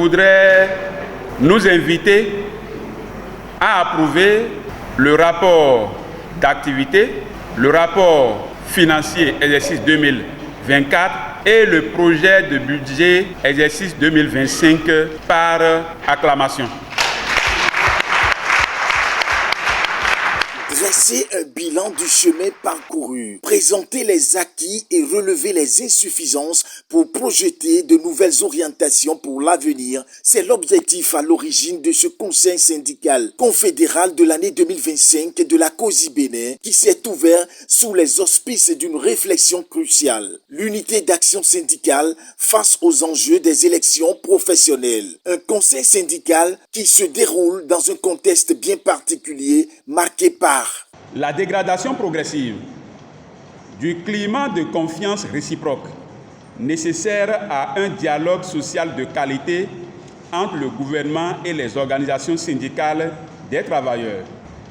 voudrais nous inviter à approuver le rapport d'activité, le rapport financier exercice 2024 et le projet de budget exercice 2025 par acclamation. Dresser un bilan du chemin parcouru, présenter les acquis et relever les insuffisances pour projeter de nouvelles orientations pour l'avenir, c'est l'objectif à l'origine de ce conseil syndical confédéral de l'année 2025 de la COSI Bénin qui s'est ouvert sous les auspices d'une réflexion cruciale. L'unité d'action syndicale face aux enjeux des élections professionnelles. Un conseil syndical qui se déroule dans un contexte bien particulier marqué par la dégradation progressive du climat de confiance réciproque nécessaire à un dialogue social de qualité entre le gouvernement et les organisations syndicales des travailleurs.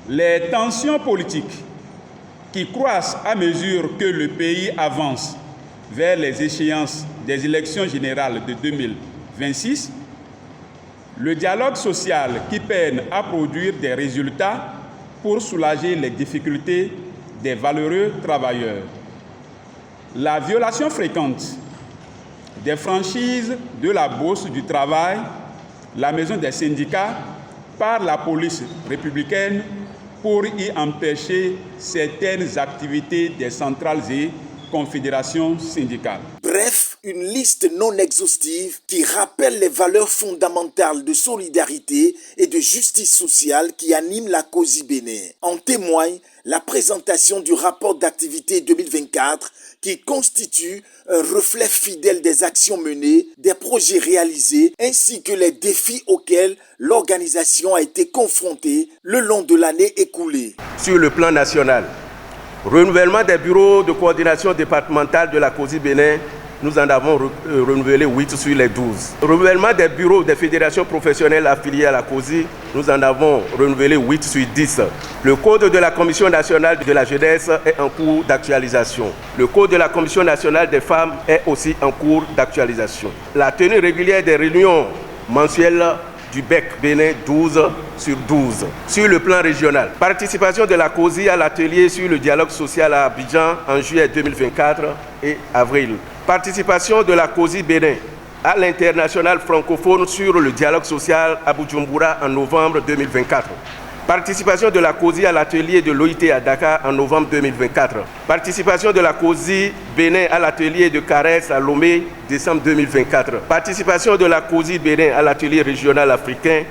Les tensions politiques qui croissent à mesure que le pays avance vers les échéances des élections générales de 2026, le dialogue social qui peine à produire des résultats pour soulager les difficultés des valeureux travailleurs. La violation fréquente des franchises de la Bourse du travail, la maison des syndicats, par la police républicaine pour y empêcher certaines activités des centrales et confédérations syndicales. Bref, une liste non exhaustive qui rappelle les valeurs fondamentales de solidarité et de justice sociale qui animent la COSI Bénin. En témoigne la présentation du rapport d'activité 2024 qui constitue un reflet fidèle des actions menées, des projets réalisés ainsi que les défis auxquels l'organisation a été confrontée le long de l'année écoulée. Sur le plan national, renouvellement des bureaux de coordination départementale de la COSI Bénin, nous en avons renouvelé 8 sur les 12. Renouvellement des bureaux des fédérations professionnelles affiliées à la COSI, nous en avons renouvelé 8 sur 10. Le code de la Commission nationale de la jeunesse est en cours d'actualisation. Le code de la Commission nationale des femmes est aussi en cours d'actualisation. La tenue régulière des réunions mensuelles du BEC Bénin 12 sur 12. Sur le plan régional, participation de la COSI à l'atelier sur le dialogue social à Abidjan en juillet 2024 et avril. Participation de la COSI Bénin à l'international francophone sur le dialogue social à Bujumbura en novembre 2024. Participation de la COSI à l'atelier de l'OIT à Dakar en novembre 2024. Participation de la COSI Bénin à l'atelier de Carès à Lomé, décembre 2024. Participation de la COSI Bénin à l'atelier régional africain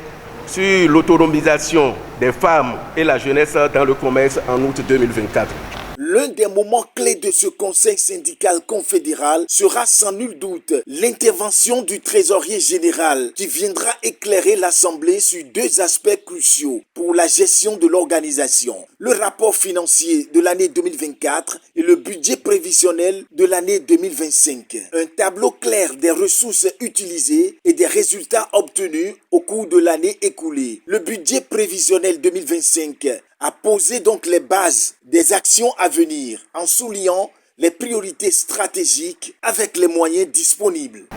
sur l'autonomisation des femmes et la jeunesse dans le commerce en août 2024. L'un des moments clés de ce conseil syndical confédéral sera sans nul doute l'intervention du trésorier général qui viendra éclairer l'Assemblée sur deux aspects cruciaux pour la gestion de l'organisation. Le rapport financier de l'année 2024 et le budget prévisionnel de l'année 2025. Un tableau clair des ressources utilisées et des résultats obtenus au cours de l'année écoulée. Le budget prévisionnel 2025 a posé donc les bases des actions à venir en soulignant les priorités stratégiques avec les moyens disponibles.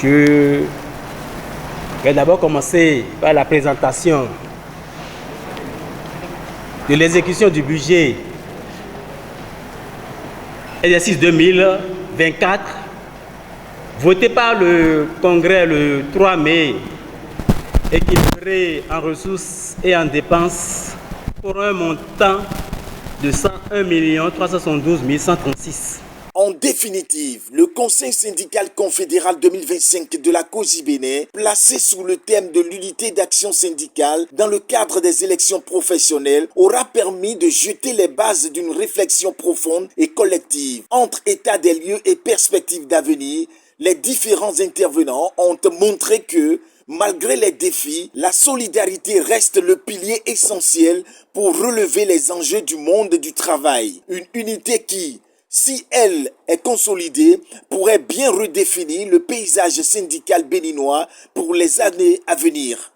Je vais d'abord commencer par la présentation de l'exécution du budget exercice 2024 voté par le Congrès le 3 mai, équilibré en ressources et en dépenses pour un montant de 101 372 136. En définitive, le Conseil syndical confédéral 2025 de la COSI Bénin, placé sous le thème de l'unité d'action syndicale dans le cadre des élections professionnelles, aura permis de jeter les bases d'une réflexion profonde et collective entre état des lieux et perspectives d'avenir. Les différents intervenants ont montré que malgré les défis, la solidarité reste le pilier essentiel pour relever les enjeux du monde du travail. Une unité qui, si elle est consolidée, pourrait bien redéfinir le paysage syndical béninois pour les années à venir.